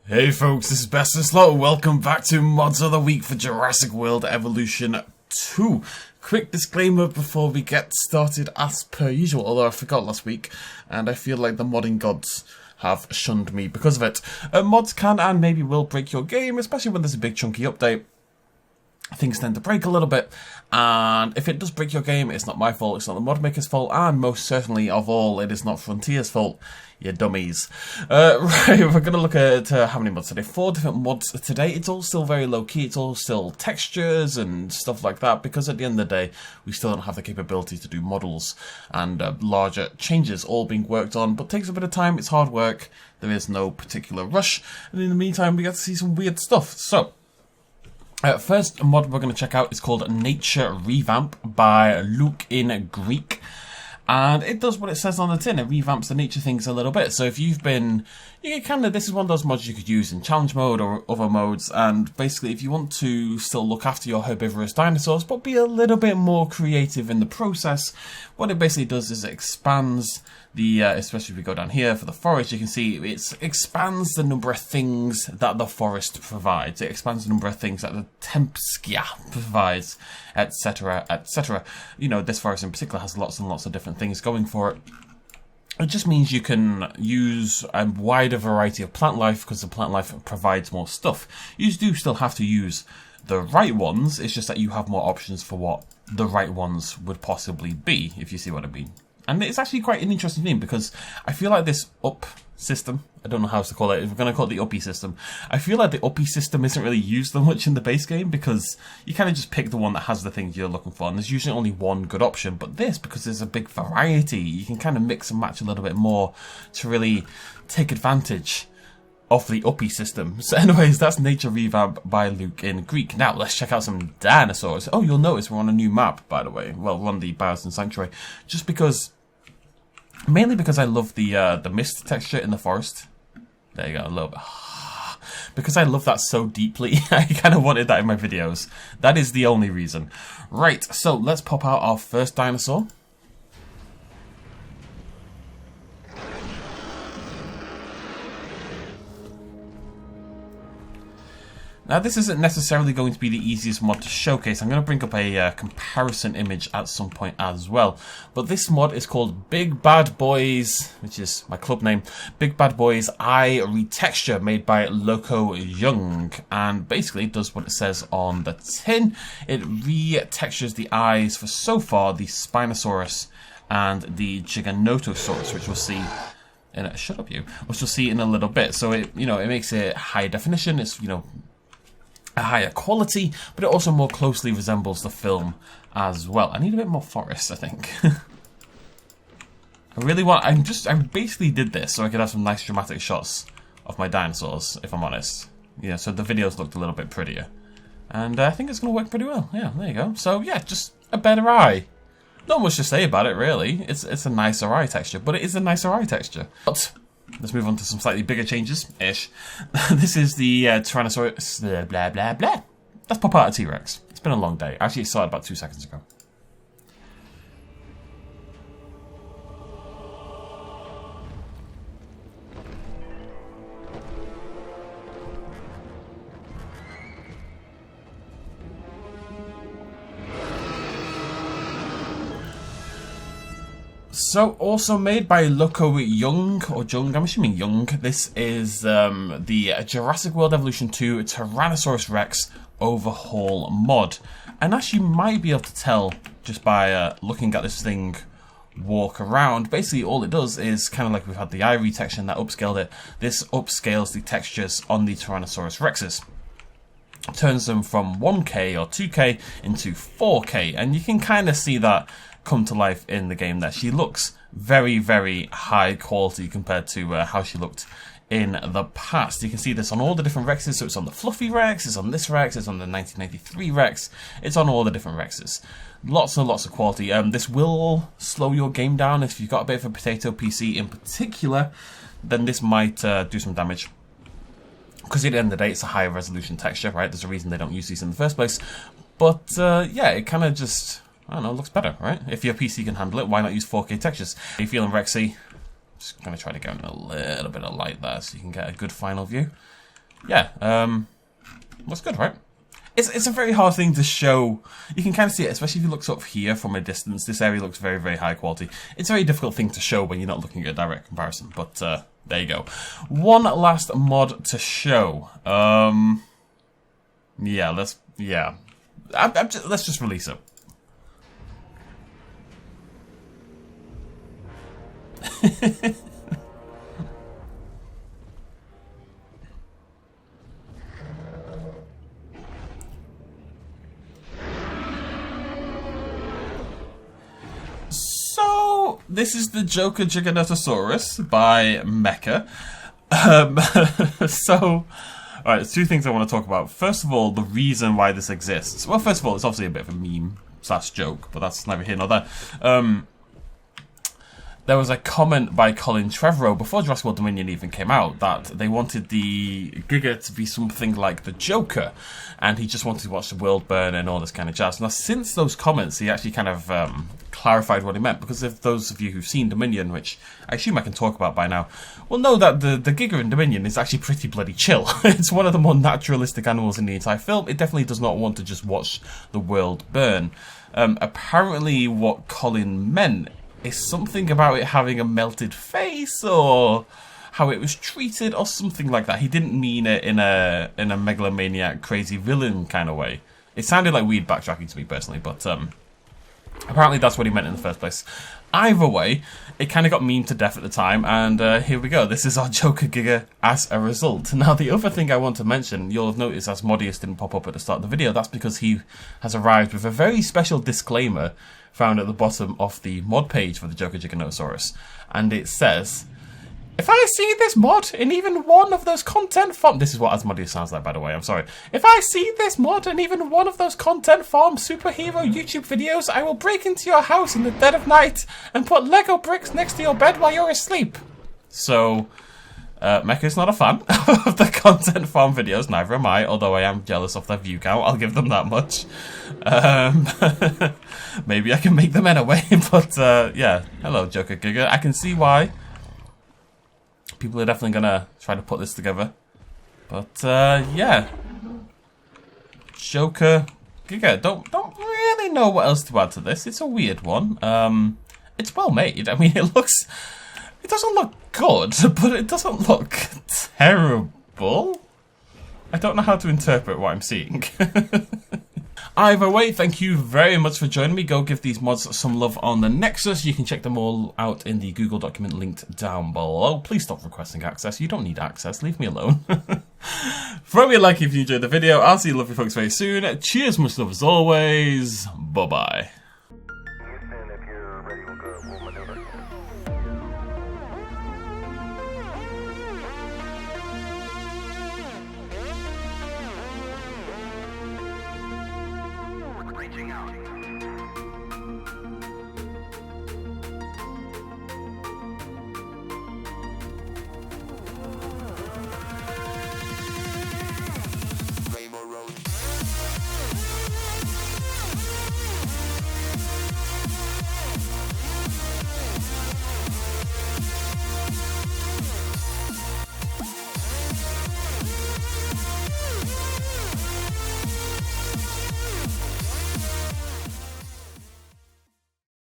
Hey folks, this is BestInSlot. Welcome back to Mods of the Week for Jurassic World Evolution 2. Quick disclaimer before we get started as per usual, although I forgot last week, and I feel like the modding gods have shunned me because of it. Mods can and maybe will break your game, especially when there's a big chunky update. Things tend to break a little bit, and if it does break your game, it's not my fault, it's not the mod maker's fault, and most certainly of all, it is not Frontier's fault, you dummies. Right, we're going to look at how many mods today. 4 different mods today. It's all still very low-key, it's all still textures and stuff like that, because at the end of the day, we still don't have the capability to do models and larger changes all being worked on, but it takes a bit of time, it's hard work, there is no particular rush, and in the meantime, we get to see some weird stuff. So, first mod we're going to check out is called Nature Revamp by Luke in Greek. And it does what it says on the tin. It revamps the nature things a little bit. So if you've been, this is one of those mods you could use in challenge mode or other modes. And basically, if you want to still look after your herbivorous dinosaurs, but be a little bit more creative in the process, what it basically does is it expands the, especially if we go down here for the forest, you can see it expands the number of things that the forest provides. It expands the number of things that the Tempskia provides, etc., etc. You know, this forest in particular has lots and lots of different things going for it. It just means you can use a wider variety of plant life because the plant life provides more stuff. You do still have to use the right ones, it's just that you have more options for what the right ones would possibly be, if you see what I mean. And it's actually quite an interesting thing because I feel like this up system, I don't know how else to call it, we're going to call it the uppy system. I feel like the uppy system isn't really used that much in the base game because you kind of just pick the one that has the things you're looking for, and there's usually only one good option. But this, because there's a big variety, you can kind of mix and match a little bit more to really take advantage of the uppy system. So anyways, that's Nature Revamp by Luke in Greek. Now, let's check out some dinosaurs. Oh, you'll notice we're on a new map, by the way. Well, we're on the Biosphere Sanctuary. Just because, mainly because I love the mist texture in the forest. There you go, a little bit. Because I love that so deeply, I kind of wanted that in my videos. That is the only reason. Right, so let's pop out our first dinosaur. Now, this isn't necessarily going to be the easiest mod to showcase. I'm going to bring up a comparison image at some point as well. But this mod is called Big Bad Boys, which is my club name, Big Bad Boys Eye Retexture, made by Loco Young. And basically it does what it says on the tin. It retextures the eyes for, so far, the Spinosaurus and the Giganotosaurus, which we'll see in a, shut up you, which we'll see in a little bit. So it, it makes it high definition. It's, a higher quality, but it also more closely resembles the film as well. I need a bit more forest, I think. I basically did this so I could have some nice dramatic shots of my dinosaurs, if I'm honest. Yeah, so the videos looked a little bit prettier. And I think it's going to work pretty well. Yeah, there you go. So yeah, just a better eye. Not much to say about it, really. It's a nicer eye texture, but it is a nicer eye texture. But let's move on to some slightly bigger changes-ish. This is the Tyrannosaurus, blah, blah, blah. Let's pop out a T-Rex. It's been a long day. Actually, it started about 2 seconds ago. So, also made by Loco Young, or Jung, I'm assuming Young. This is the Jurassic World Evolution 2 Tyrannosaurus Rex Overhaul mod. And as you might be able to tell just by looking at this thing walk around, basically all it does is kind of like we've had the eye retexture that upscaled it. This upscales the textures on the Tyrannosaurus Rexes. Turns them from 1K or 2K into 4K, and you can kind of see that come to life in the game there. She looks very, very high quality compared to how she looked in the past. You can see this on all the different Rexes, so it's on the Fluffy Rex, it's on this Rex, it's on the 1993 Rex, it's on all the different Rexes. Lots and lots of quality. This will slow your game down if you've got a bit of a potato PC in particular, then this might do some damage. Because at the end of the day, it's a higher resolution texture, right? There's a reason they don't use these in the first place. But yeah, it kind of just, I don't know, looks better, right? If your PC can handle it, why not use 4K textures? Are you feeling Rexy? Just going to try to go in a little bit of light there so you can get a good final view. yeah, looks good, right? It's a very hard thing to show. You can kind of see it, especially if you look sort of here from a distance. This area looks very, very high quality. It's a very difficult thing to show when you're not looking at a direct comparison. But there you go. One last mod to show. Yeah, let's just release it. So, this is the Joker Giganotosaurus by Mecha. Alright, there's two things I want to talk about. First of all, the reason why this exists. Well, first of all, it's obviously a bit of a meme / joke, but that's neither here nor there. There was a comment by Colin Trevorrow before Jurassic World Dominion even came out that they wanted the Giga to be something like the Joker, and he just wanted to watch the world burn and all this kind of jazz. Now, since those comments, he actually kind of clarified what he meant, because if those of you who've seen Dominion, which I assume I can talk about by now, will know that the Giga in Dominion is actually pretty bloody chill. It's one of the more naturalistic animals in the entire film. It definitely does not want to just watch the world burn. Apparently, what Colin meant is something about it having a melted face, or how it was treated, or something like that. He didn't mean it in a megalomaniac, crazy villain kind of way. It sounded like weird backtracking to me personally, but apparently that's what he meant in the first place. Either way, it kind of got memed to death at the time, and here we go. This is our Joker Giga as a result. Now, the other thing I want to mention, you'll have noticed as Modius didn't pop up at the start of the video, that's because he has arrived with a very special disclaimer found at the bottom of the mod page for the Joker Giganotosaurus. And it says, if I see this mod in even one of those content farm... This is what Asmodeus sounds like, by the way, I'm sorry. If I see this mod in even one of those content farm superhero YouTube videos, I will break into your house in the dead of night and put Lego bricks next to your bed while you're asleep. So, Mecha's not a fan of the content farm videos, neither am I, although I am jealous of their view count, I'll give them that much. Maybe I can make them anyway, but yeah, hello Joker Giga. I can see why people are definitely gonna try to put this together, but yeah, Joker Giga. Don't really know what else to add to this. It's a weird one. It's well made. I mean, it doesn't look good, but it doesn't look terrible. I don't know how to interpret what I'm seeing. Either way, thank you very much for joining me. Go give these mods some love on the Nexus. You can check them all out in the Google document linked down below. Please stop requesting access. You don't need access. Leave me alone. Throw me a like if you enjoyed the video. I'll see you lovely folks very soon. Cheers, much love as always. Bye-bye. Reaching out.